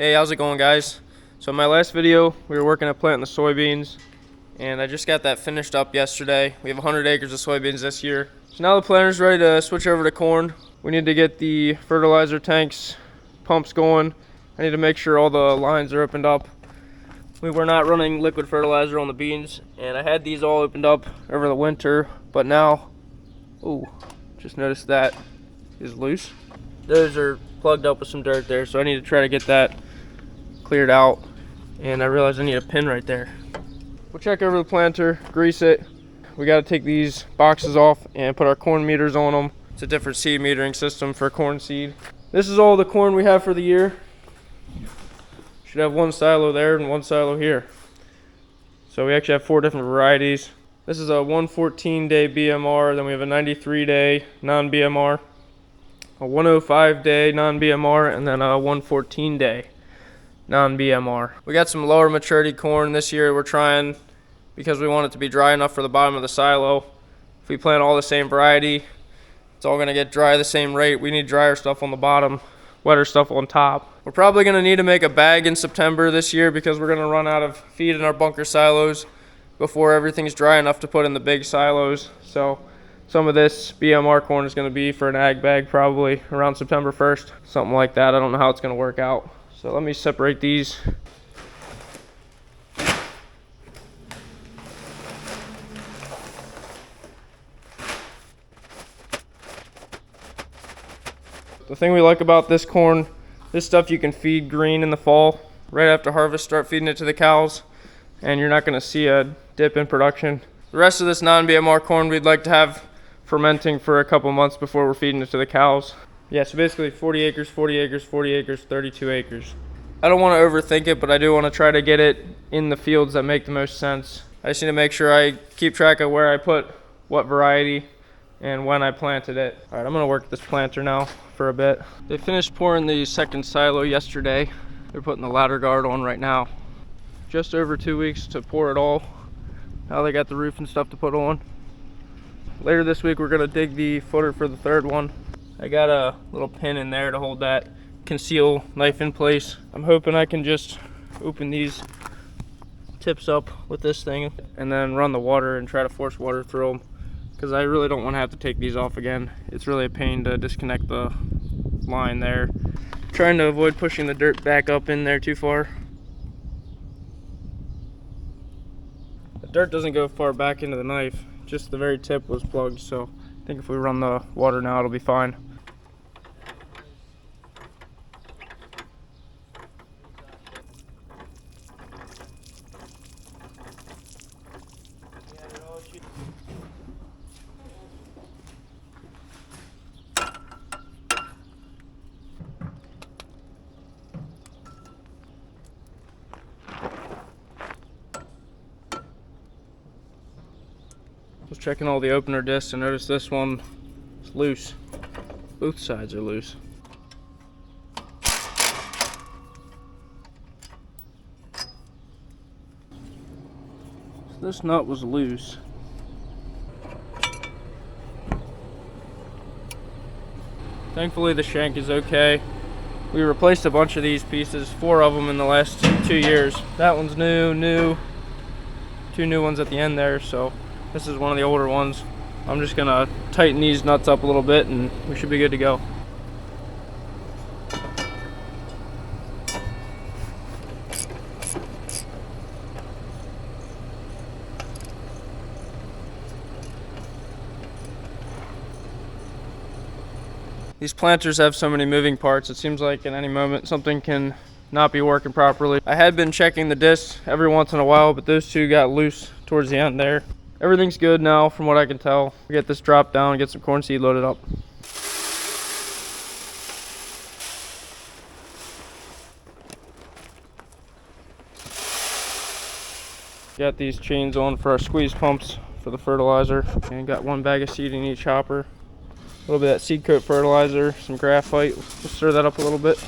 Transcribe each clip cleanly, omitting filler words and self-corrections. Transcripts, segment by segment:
Hey, how's it going, guys? So in my last video, we were working at planting the soybeans, and I just got that finished up yesterday. We have 100 acres of soybeans this year. So now the planter's ready to switch over to corn. We need to get the fertilizer tanks, pumps going. I need to make sure all the lines are opened up. We were not running liquid fertilizer on the beans, and I had these all opened up over the winter, but now, ooh, just noticed that is loose. Those are plugged up with some dirt there, so I need to try to get that cleared out, and I realized I need a pin right there. We'll check over the planter, grease it. We got to take these boxes off and put our corn meters on them. It's a different seed metering system for corn seed. This is all the corn we have for the year. Should have one silo there and one silo here. So we actually have 4 different varieties. This is a 114-day BMR, then we have a 93-day non-BMR, a 105-day non-BMR, and then a 114-day non-BMR. We got some lower maturity corn this year we're trying because we want it to be dry enough for the bottom of the silo. If we plant all the same variety, it's all gonna get dry the same rate. We need drier stuff on the bottom, wetter stuff on top. We're probably gonna need to make a bag in September this year because we're gonna run out of feed in our bunker silos before everything's dry enough to put in the big silos. So some of this BMR corn is gonna be for an ag bag probably around September 1st, something like that. I don't know how it's gonna work out. So let me separate these. The thing we like about this corn, this stuff you can feed green in the fall. Right after harvest, start feeding it to the cows, and you're not gonna see a dip in production. The rest of this non-BMR corn we'd like to have fermenting for a couple months before we're feeding it to the cows. Yeah, so basically 40 acres, 40 acres, 40 acres, 32 acres. I don't want to overthink it, but I do want to try to get it in the fields that make the most sense. I just need to make sure I keep track of where I put what variety and when I planted it. All right, I'm going to work this planter now for a bit. They finished pouring the second silo yesterday. They're putting the ladder guard on right now. Just over 2 weeks to pour it all. Now they got the roof and stuff to put on. Later this week, we're going to dig the footer for the third one. I got a little pin in there to hold that conceal knife in place. I'm hoping I can just open these tips up with this thing and then run the water and try to force water through them, because I really don't want to have to take these off again. It's really a pain to disconnect the line there. Trying to avoid pushing the dirt back up in there too far. The dirt doesn't go far back into the knife, just the very tip was plugged, so I think if we run the water now it'll be fine. Was checking all the opener discs and noticed this one is loose. Both sides are loose. So this nut was loose. Thankfully the shank is okay. We replaced a bunch of these pieces, 4 of them in the last 2 years. That one's new, 2 new ones at the end there, so this is one of the older ones. I'm just gonna tighten these nuts up a little bit and we should be good to go. These planters have so many moving parts, it seems like at any moment something can not be working properly. I had been checking the discs every once in a while, but those 2 got loose towards the end there. Everything's good now from what I can tell. We get this dropped down and get some corn seed loaded up. Got these chains on for our squeeze pumps for the fertilizer, and got 1 bag of seed in each hopper. A little bit of that seed coat fertilizer, some graphite. Just stir that up a little bit.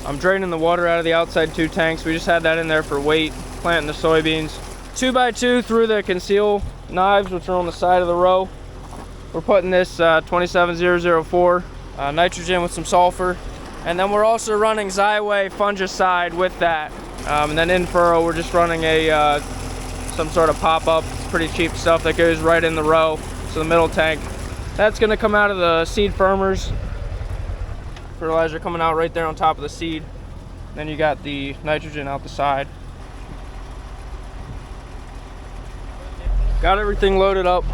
I'm draining the water out of the outside 2 tanks. We just had that in there for weight, planting the soybeans. 2x2 through the conceal knives, which are on the side of the row. We're putting this 27004 nitrogen with some sulfur. And then we're also running Xyway fungicide with that. And then in furrow, we're just running a some sort of pop-up. It's pretty cheap stuff that goes right in the row, so the middle tank. That's gonna come out of the seed firmers. Fertilizer coming out right there on top of the seed. Then you got the nitrogen out the side. Got everything loaded up.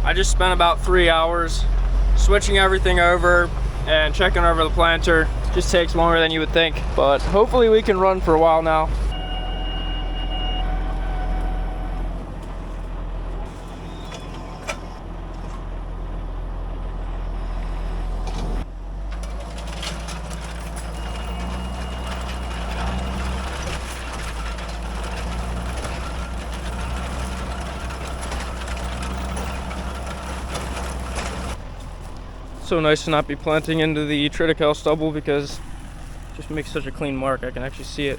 I just spent about 3 hours switching everything over and checking over the planter. Just takes longer than you would think, but hopefully we can run for a while now. So nice to not be planting into the triticale stubble because it just makes such a clean mark. I can actually see it.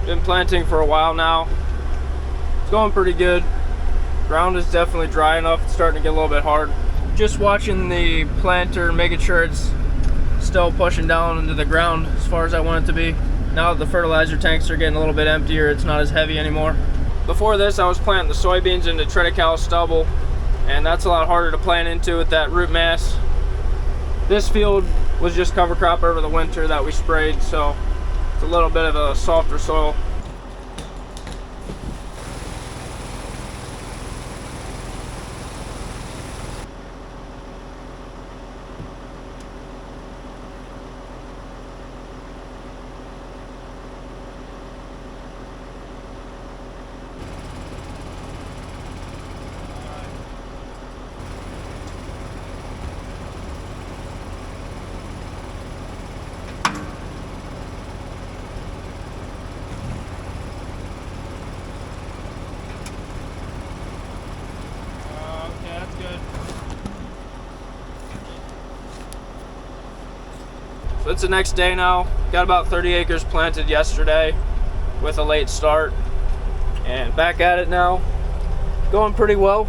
Been planting for a while now. It's going pretty good. Ground is definitely dry enough. It's starting to get a little bit hard. Just watching the planter, making sure it's still pushing down into the ground as far as I want it to be. Now that the fertilizer tanks are getting a little bit emptier, it's not as heavy anymore. Before this, I was planting the soybeans into triticale stubble, and that's a lot harder to plant into with that root mass. This field was just cover crop over the winter that we sprayed, so it's a little bit of a softer soil. So it's the next day now. Got about 30 acres planted yesterday with a late start. And back at it now. Going pretty well.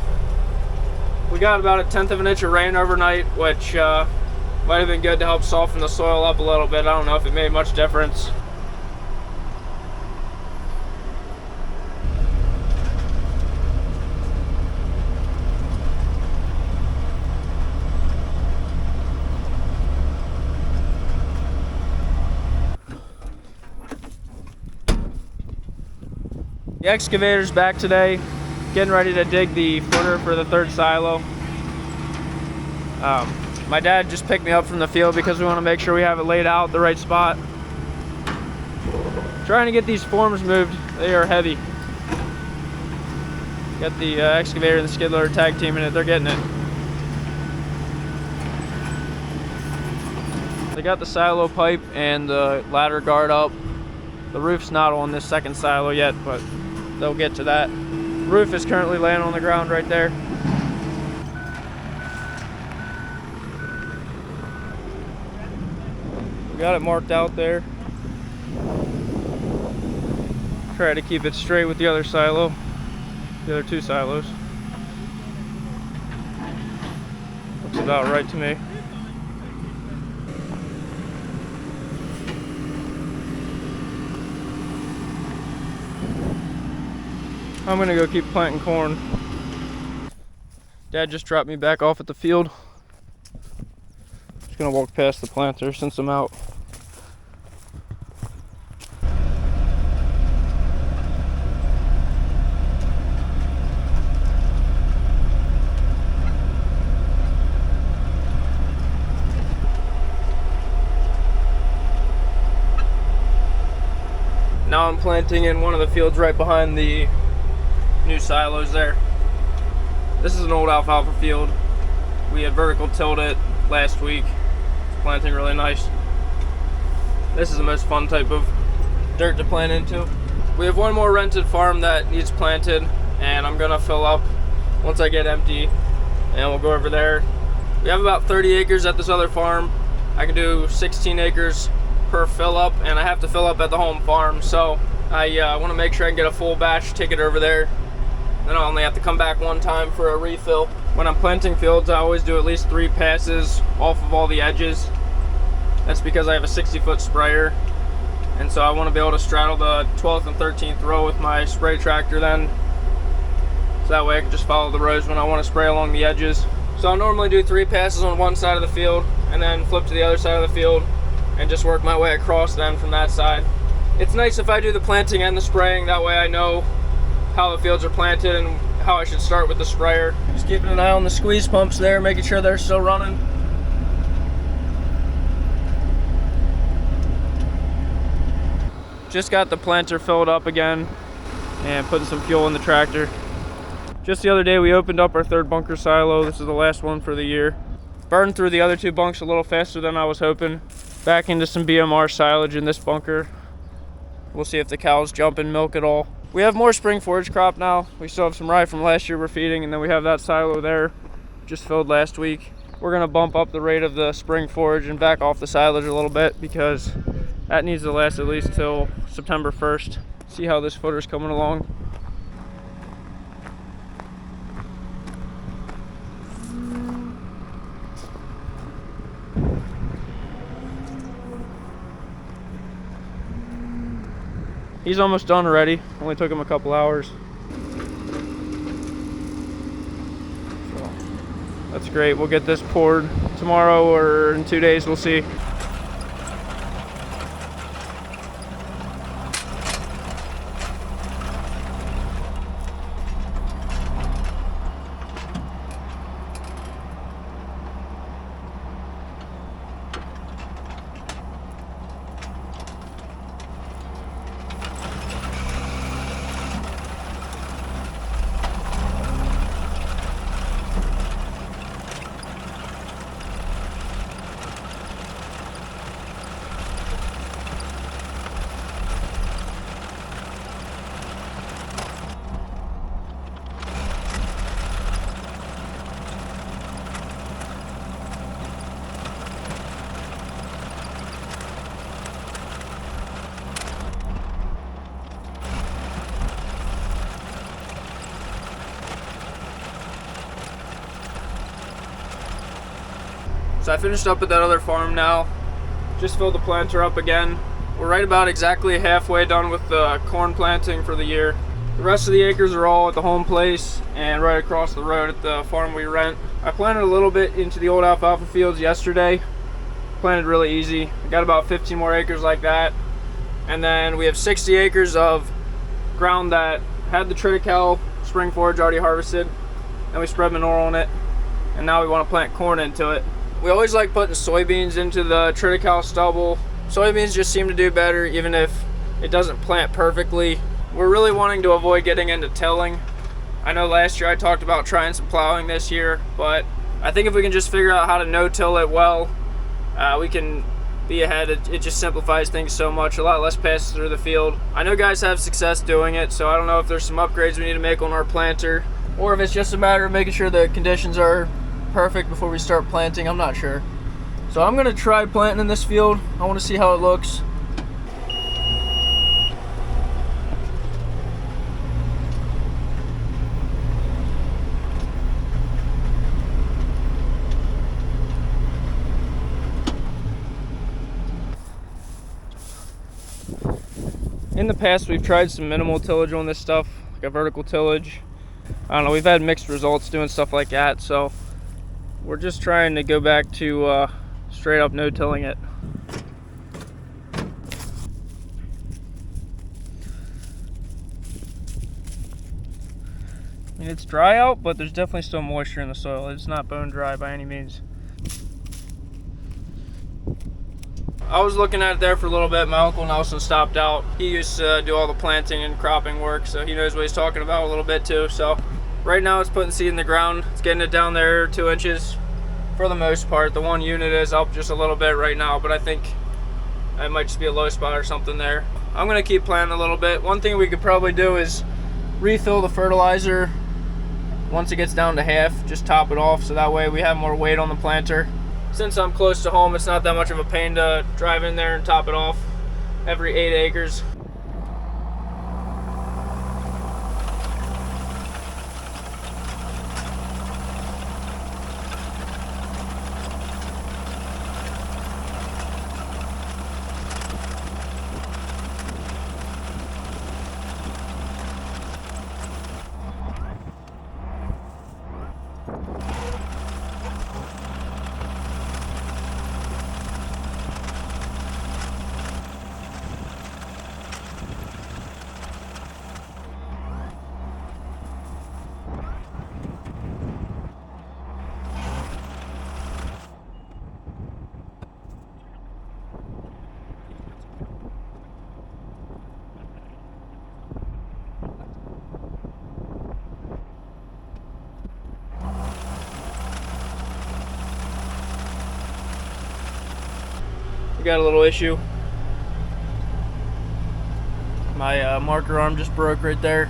We got about 1/10 of an inch of rain overnight, which might have been good to help soften the soil up a little bit. I don't know if it made much difference. The excavator's back today, getting ready to dig the footer for the third silo. My dad just picked me up from the field because we want to make sure we have it laid out the right spot. Trying to get these forms moved. They are heavy. Got the excavator and the skid loader tag team in it. They're getting it. They got the silo pipe and the ladder guard up. The roof's not on this second silo yet, but they'll get to that. Roof is currently laying on the ground right there. We got it marked out there. Try to keep it straight with the other silo, the other two silos. Looks about right to me. I'm gonna go keep planting corn. Dad just dropped me back off at the field. Just gonna walk past the planter since I'm out. now I'm planting in one of the fields right behind the new silos there. This is an old alfalfa field. We had vertical tilled it last week. It's planting really nice. This is the most fun type of dirt to plant into. We have one more rented farm that needs planted, and I'm gonna fill up once I get empty, and we'll go over there. We have about 30 acres at this other farm. I can do 16 acres per fill up, and I have to fill up at the home farm, so I want to make sure I can get a full batch, take it over there. Then I only have to come back one time for a refill. When I'm planting fields, I always do at least 3 passes off of all the edges. That's because I have a 60-foot sprayer, and so I want to be able to straddle the 12th and 13th row with my spray tractor then, so that way I can just follow the rows when I want to spray along the edges. So I'll normally do 3 passes on one side of the field and then flip to the other side of the field and just work my way across then from that side. It's nice if I do the planting and the spraying, that way I know how the fields are planted and how I should start with the sprayer. Just keeping an eye on the squeeze pumps there, making sure they're still running. Just got the planter filled up again and putting some fuel in the tractor. Just the other day we opened up our 3rd bunker silo. This is the last one for the year. Burned through the other 2 bunks a little faster than I was hoping. Back into some BMR silage in this bunker. We'll see if the cows jump and milk at all. We have more spring forage crop now. We still have some rye from last year we're feeding, and then we have that silo there, just filled last week. We're gonna bump up the rate of the spring forage and back off the silage a little bit because that needs to last at least till September 1st. See how this footer's coming along. He's almost done already. Only took him a couple hours. So, that's great. We'll get this poured tomorrow or in 2 days, we'll see. So I finished up at that other farm now. Just filled the planter up again. We're right about exactly halfway done with the corn planting for the year. The rest of the acres are all at the home place and right across the road at the farm we rent. I planted a little bit into the old alfalfa fields yesterday. Planted really easy. I got about 15 more acres like that. And then we have 60 acres of ground that had the triticale spring forage already harvested. And we spread manure on it. And now we want to plant corn into it. We always like putting soybeans into the triticale stubble. Soybeans just seem to do better even if it doesn't plant perfectly. We're really wanting to avoid getting into tilling. I know last year I talked about trying some plowing this year, but I think if we can just figure out how to no-till it well, we can be ahead. It just simplifies things so much, a lot less passes through the field. I know guys have success doing it, so I don't know if there's some upgrades we need to make on our planter, or if it's just a matter of making sure the conditions are perfect before we start planting. I'm not sure. So I'm gonna try planting in this field. I want to see how it looks. In the past we've tried some minimal tillage on this stuff, like a vertical tillage. I don't know, we've had mixed results doing stuff like that, so we're just trying to go back to straight up no-tilling it. I mean, it's dry out, but there's definitely still moisture in the soil. It's not bone dry by any means. I was looking at it there for a little bit. My Uncle Nelson stopped out. He used to do all the planting and cropping work, so he knows what he's talking about a little bit too. So right now it's putting seed in the ground. It's getting it down there 2 inches for the most part. The one unit is up just a little bit right now, but I think it might just be a low spot or something there. I'm gonna keep planting a little bit. One thing we could probably do is refill the fertilizer once it gets down to half. Just top it off so that way we have more weight on the planter. Since I'm close to home, it's not that much of a pain to drive in there and top it off every 8 acres. We got a little issue. My marker arm just broke right there.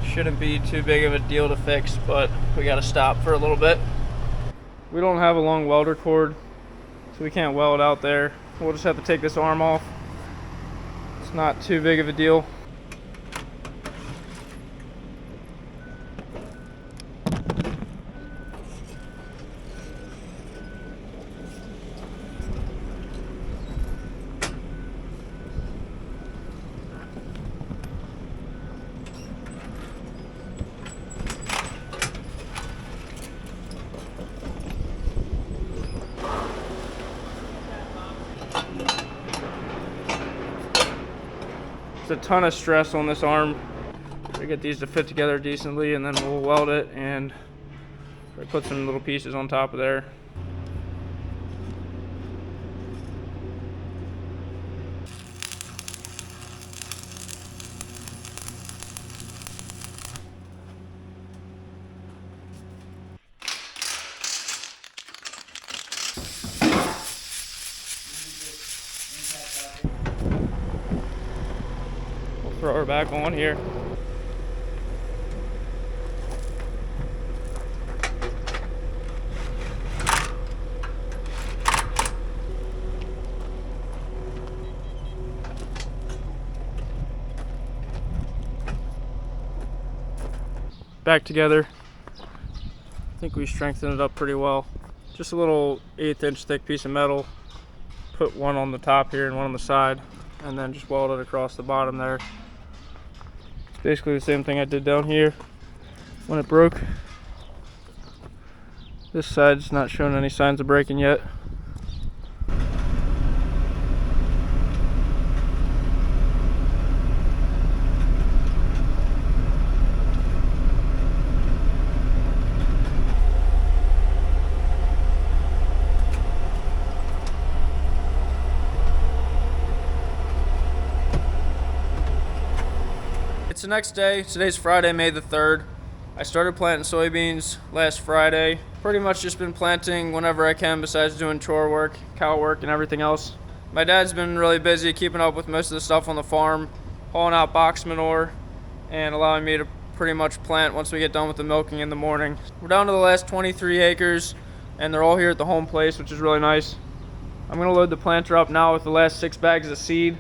Shouldn't be too big of a deal to fix, but we gotta stop for a little bit. We don't have a long welder cord, so we can't weld out there. We'll just have to take this arm off. It's not too big of a deal. There's a ton of stress on this arm. We get these to fit together decently, and then we'll weld it and put some little pieces on top of there. Throw her back on here. Back together. I think we strengthened it up pretty well. Just a little 1/8 inch thick piece of metal. Put one on the top here and one on the side, and then just weld it across the bottom there. Basically the same thing I did down here when it broke. This side's not showing any signs of breaking yet. It's the next day. Today's Friday, May the 3rd. I started planting soybeans last Friday. Pretty much just been planting whenever I can besides doing chore work, cow work, and everything else. My dad's been really busy keeping up with most of the stuff on the farm, hauling out box manure, and allowing me to pretty much plant once we get done with the milking in the morning. We're down to the last 23 acres, and they're all here at the home place, which is really nice. I'm gonna load the planter up now with the last 6 bags of seed.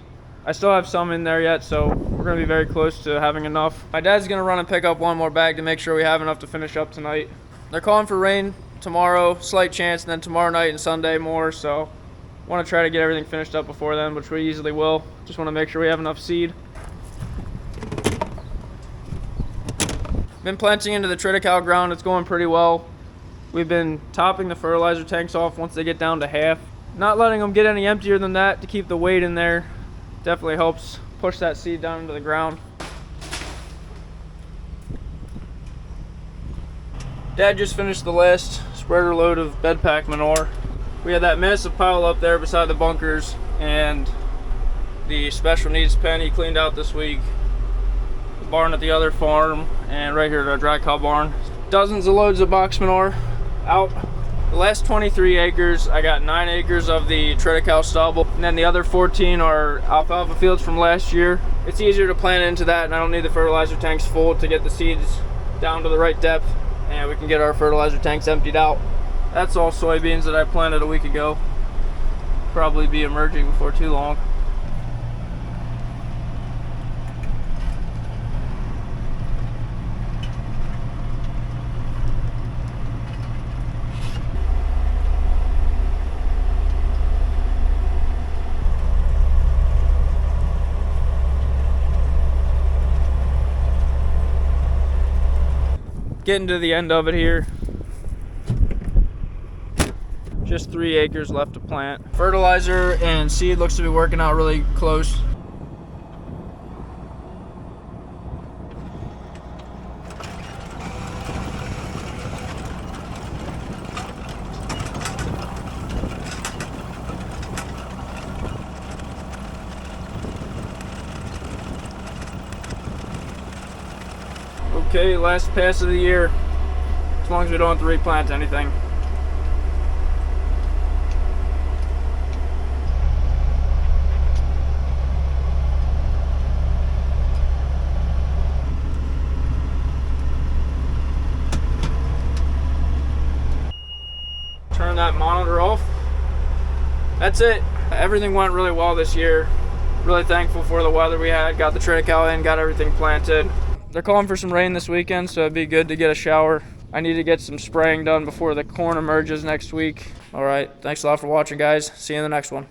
I still have some in there yet, so we're gonna be very close to having enough. My dad's gonna run and pick up one more bag to make sure we have enough to finish up tonight. They're calling for rain tomorrow, slight chance, and then tomorrow night and Sunday more, so want to try to get everything finished up before then, which we easily will. Just want to make sure we have enough seed. Been planting into the triticale ground. It's going pretty well. We've been topping the fertilizer tanks off once they get down to half. Not letting them get any emptier than that to keep the weight in there. Definitely helps push that seed down into the ground. Dad just finished the last spreader load of bed pack manure. We had that massive pile up there beside the bunkers. and the special needs pen he cleaned out this week, the barn at the other farm, and right here at our dry cow barn. Dozens of loads of box manure out. The last 23 acres, I got 9 acres of the triticale stubble, and then the other 14 are alfalfa fields from last year. It's easier to plant into that, and I don't need the fertilizer tanks full to get the seeds down to the right depth, and we can get our fertilizer tanks emptied out. That's all soybeans that I planted a week ago. Probably be emerging before too long. Getting to the end of it here. Just 3 acres left to plant. Fertilizer and seed looks to be working out really close. Okay, last pass of the year. As long as we don't have to replant anything. Turn that monitor off. That's it. Everything went really well this year. Really thankful for the weather we had. Got the triticale in, got everything planted. They're calling for some rain this weekend, so it'd be good to get a shower. I need to get some spraying done before the corn emerges next week. All right, thanks a lot for watching, guys. See you in the next one.